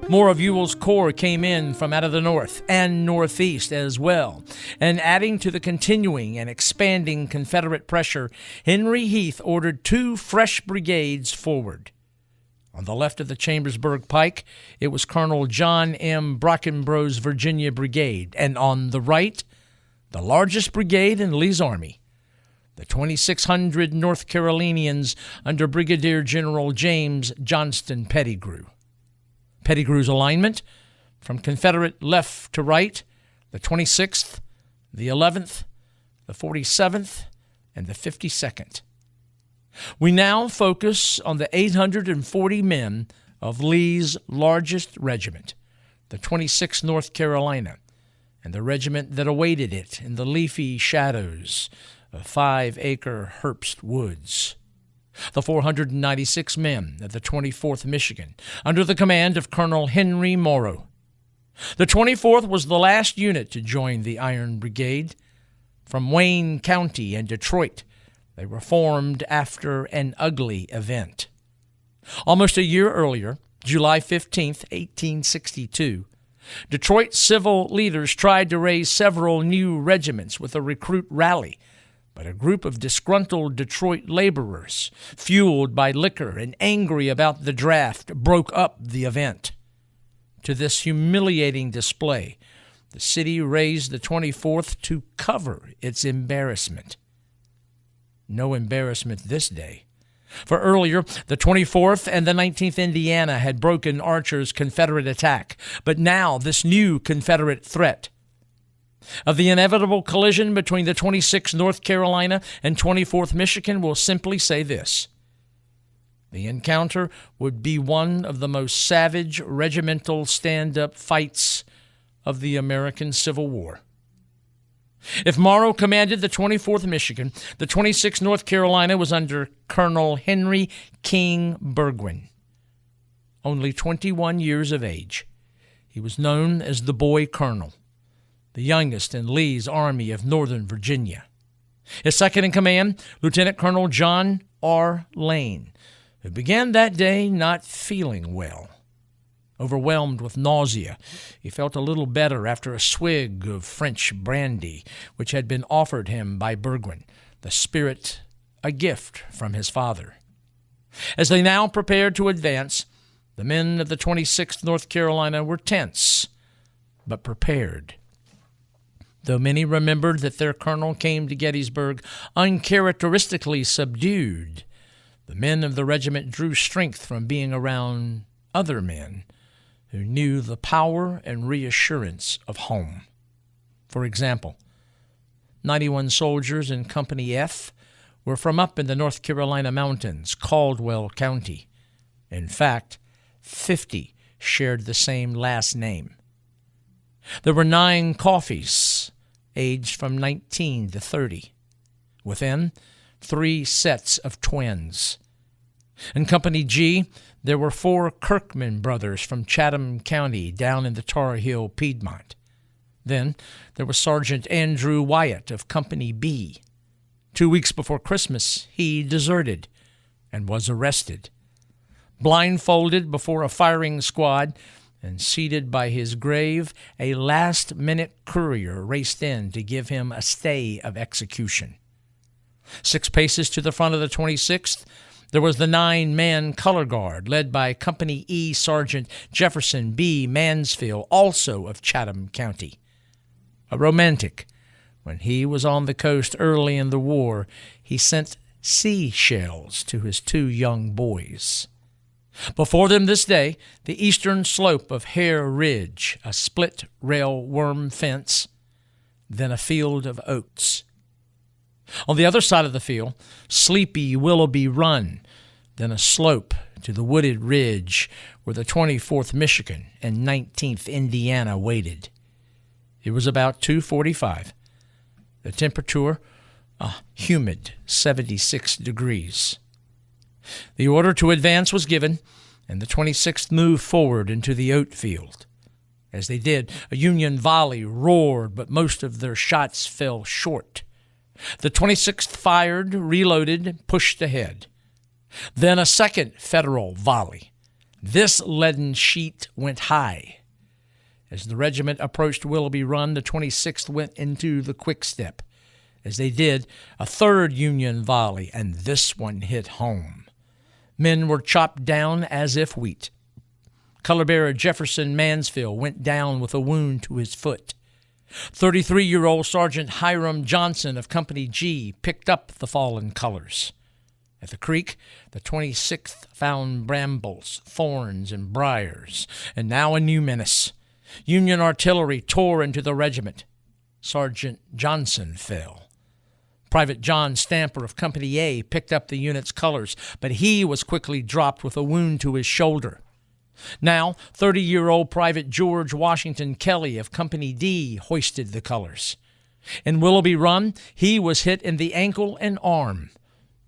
More of Ewell's corps came in from out of the north and northeast as well, and adding to the continuing and expanding Confederate pressure, Henry Heath ordered 2 fresh brigades forward. On the left of the Chambersburg Pike, it was Colonel John M. Brockenbrough's Virginia Brigade, and on the right, the largest brigade in Lee's army, the 2,600 North Carolinians under Brigadier General James Johnston Pettigrew. Pettigrew's alignment, from Confederate left to right, the 26th, the 11th, the 47th, and the 52nd. We now focus on the 840 men of Lee's largest regiment, the 26th North Carolina, and the regiment that awaited it in the leafy shadows of 5-acre Herbst Woods. The 496 men of the 24th Michigan, under the command of Colonel Henry Morrow. The 24th was the last unit to join the Iron Brigade. From Wayne County and Detroit, they were formed after an ugly event. Almost a year earlier, July 15, 1862, Detroit civil leaders tried to raise several new regiments with a recruit rally, but a group of disgruntled Detroit laborers, fueled by liquor and angry about the draft, broke up the event. To this humiliating display, the city raised the 24th to cover its embarrassment. No embarrassment this day, for earlier, the 24th and the 19th Indiana had broken Archer's Confederate attack, but now this new Confederate threat. Of the inevitable collision between the 26th North Carolina and 24th Michigan, we'll simply say this. The encounter would be one of the most savage regimental stand-up fights of the American Civil War. If Morrow commanded the 24th Michigan, the 26th North Carolina was under Colonel Henry King Burgoyne. Only 21 years of age, he was known as the Boy Colonel, the youngest in Lee's Army of Northern Virginia. His second in command, Lieutenant Colonel John R. Lane, who began that day not feeling well. Overwhelmed with nausea, he felt a little better after a swig of French brandy, which had been offered him by Burgoyne, the spirit a gift from his father. As they now prepared to advance, the men of the 26th North Carolina were tense, but prepared. Though many remembered that their colonel came to Gettysburg uncharacteristically subdued, the men of the regiment drew strength from being around other men who knew the power and reassurance of home. For example, 91 soldiers in Company F were from up in the North Carolina mountains, Caldwell County. In fact, 50 shared the same last name. There were 9 Coffeys, aged from 19 to 30. Within, 3 sets of twins. In Company G, there were 4 Kirkman brothers from Chatham County down in the Tar Heel, Piedmont. Then there was Sergeant Andrew Wyatt of Company B. 2 weeks before Christmas, he deserted and was arrested. Blindfolded before a firing squad and seated by his grave, a last-minute courier raced in to give him a stay of execution. 6 paces to the front of the 26th, there was the 9-man color guard, led by Company E Sergeant Jefferson B. Mansfield, also of Chatham County. A romantic, when he was on the coast early in the war, he sent seashells to his 2 young boys. Before them this day, the eastern slope of Hare Ridge, a split-rail worm fence, then a field of oats. On the other side of the field, Sleepy Willoughby Run, then a slope to the wooded ridge where the 24th Michigan and 19th Indiana waited. It was about 2:45. The temperature, a humid 76 degrees. The order to advance was given, and the 26th moved forward into the oat field. As they did, a Union volley roared, but most of their shots fell short. The 26th fired, reloaded, pushed ahead. Then a second Federal volley. This leaden sheet went high. As the regiment approached Willoughby Run, the 26th went into the quick step. As they did, a third Union volley, and this one hit home. Men were chopped down as if wheat. Color bearer Jefferson Mansfield went down with a wound to his foot. 33-year-old Sergeant Hiram Johnson of Company G picked up the fallen colors. At the creek, the 26th found brambles, thorns, and briars, and now a new menace. Union artillery tore into the regiment. Sergeant Johnson fell. Private John Stamper of Company A picked up the unit's colors, but he was quickly dropped with a wound to his shoulder. Now, 30-year-old Private George Washington Kelly of Company D hoisted the colors. In Willoughby Run, he was hit in the ankle and arm,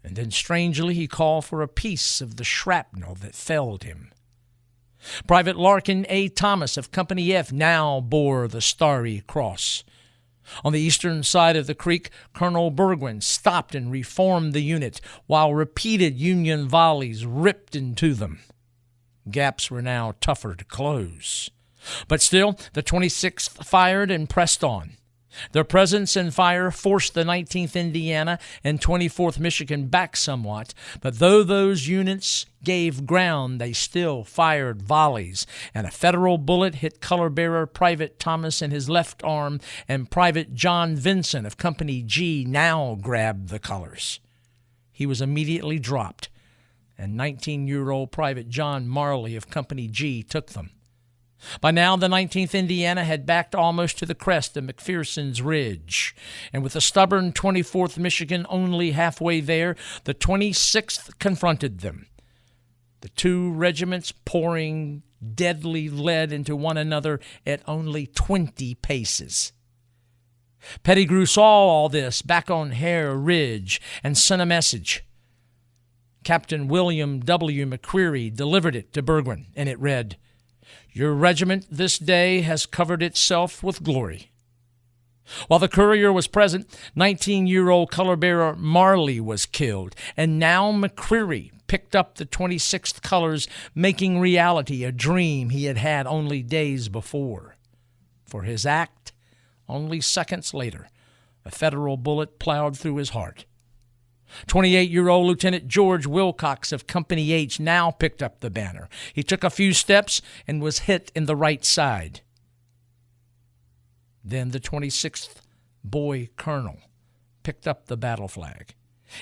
and then strangely he called for a piece of the shrapnel that felled him. Private Larkin A. Thomas of Company F now bore the Starry Cross. On the eastern side of the creek, Colonel Burgwin stopped and reformed the unit, while repeated Union volleys ripped into them. Gaps were now tougher to close. But still, the 26th fired and pressed on. Their presence and fire forced the 19th Indiana and 24th Michigan back somewhat, but though those units gave ground, they still fired volleys, and a Federal bullet hit color-bearer Private Thomas in his left arm, and Private John Vincent of Company G now grabbed the colors. He was immediately dropped, and 19-year-old Private John Marley of Company G took them. By now, the 19th Indiana had backed almost to the crest of McPherson's Ridge, and with the stubborn 24th Michigan only halfway there, the 26th confronted them. The two regiments pouring deadly lead into one another at only 20 paces. Pettigrew saw all this back on Hare Ridge and sent a message. Captain William W. McCreary delivered it to Burgwin, and it read, "Your regiment this day has covered itself with glory." While the courier was present, 19-year-old color-bearer Marley was killed, and now McCreary picked up the 26th colors, making reality a dream he had had only days before. For his act, only seconds later, a Federal bullet plowed through his heart. 28-year-old Lieutenant George Wilcox of Company H now picked up the banner. He took a few steps and was hit in the right side. Then the 26th boy colonel picked up the battle flag.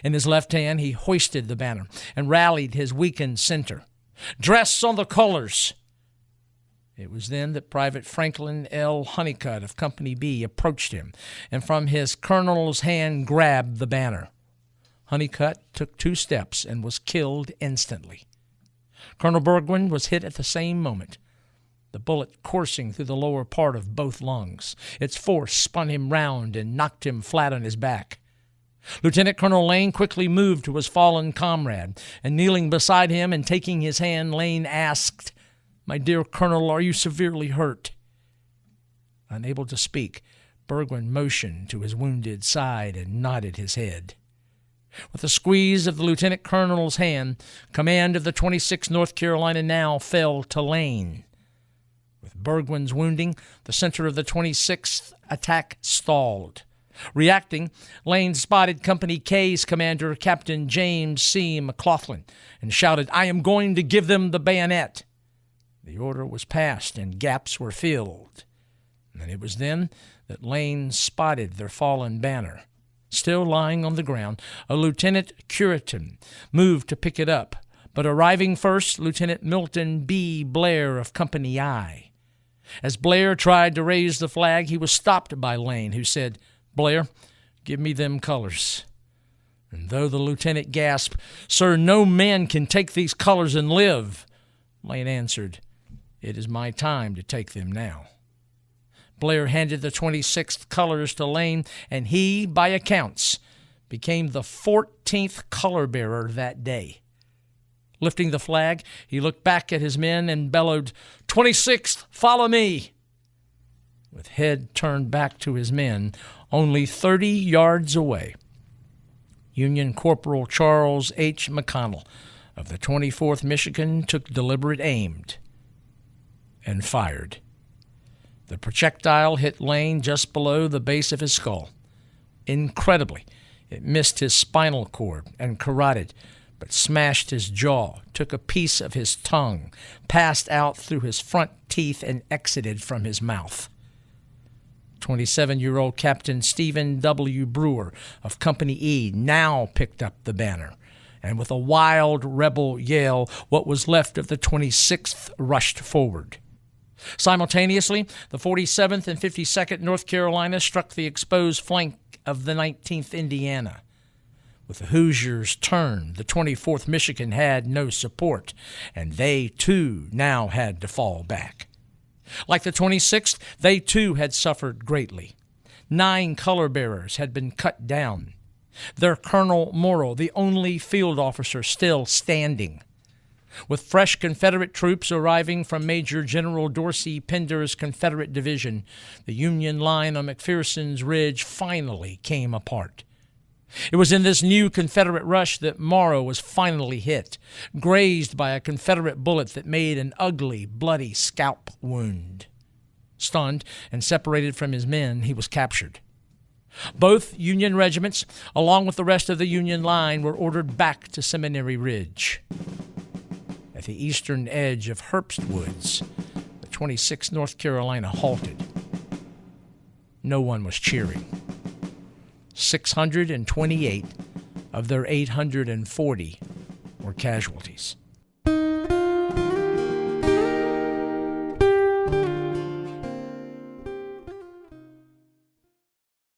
In his left hand, he hoisted the banner and rallied his weakened center. "Dress on the colors!" It was then that Private Franklin L. Honeycutt of Company B approached him, and from his colonel's hand grabbed the banner. Honeycutt took 2 steps and was killed instantly. Colonel Burgwin was hit at the same moment, the bullet coursing through the lower part of both lungs. Its force spun him round and knocked him flat on his back. Lieutenant Colonel Lane quickly moved to his fallen comrade, and kneeling beside him and taking his hand, Lane asked, "My dear Colonel, are you severely hurt?" Unable to speak, Burgwin motioned to his wounded side and nodded his head. With a squeeze of the lieutenant colonel's hand, command of the 26th North Carolina now fell to Lane. With Burgwin's wounding, the center of the 26th attack stalled. Reacting, Lane spotted Company K's commander, Captain James C. McLaughlin, and shouted, "I am going to give them the bayonet." The order was passed, and gaps were filled. And it was then that Lane spotted their fallen banner. Still lying on the ground, a Lieutenant Curitan moved to pick it up, but arriving first, Lieutenant Milton B. Blair of Company I. As Blair tried to raise the flag, he was stopped by Lane, who said, "Blair, give me them colors." And though the lieutenant gasped, "Sir, no man can take these colors and live," Lane answered, "It is my time to take them now." Blair handed the 26th colors to Lane, and he, by accounts, became the 14th color bearer that day. Lifting the flag, he looked back at his men and bellowed, "26th, follow me!" With head turned back to his men, only 30 yards away, Union Corporal Charles H. McConnell of the 24th Michigan took deliberate aim and fired. The projectile hit Lane just below the base of his skull. Incredibly, it missed his spinal cord and carotid, but smashed his jaw, took a piece of his tongue, passed out through his front teeth, and exited from his mouth. 27-year-old Captain Stephen W. Brewer of Company E now picked up the banner, and with a wild rebel yell, what was left of the 26th rushed forward. Simultaneously, the 47th and 52nd North Carolina struck the exposed flank of the 19th Indiana. With the Hoosiers turned, the 24th Michigan had no support, and they, too, now had to fall back. Like the 26th, they, too, had suffered greatly. 9 color bearers had been cut down, their Colonel Morrow, the only field officer still standing. With fresh Confederate troops arriving from Major General Dorsey Pender's Confederate division, the Union line on McPherson's Ridge finally came apart. It was in this new Confederate rush that Morrow was finally hit, grazed by a Confederate bullet that made an ugly, bloody scalp wound. Stunned and separated from his men, he was captured. Both Union regiments, along with the rest of the Union line, were ordered back to Seminary Ridge. At the eastern edge of Herbst Woods, the 26th North Carolina halted. No one was cheering. 628 of their 840 were casualties.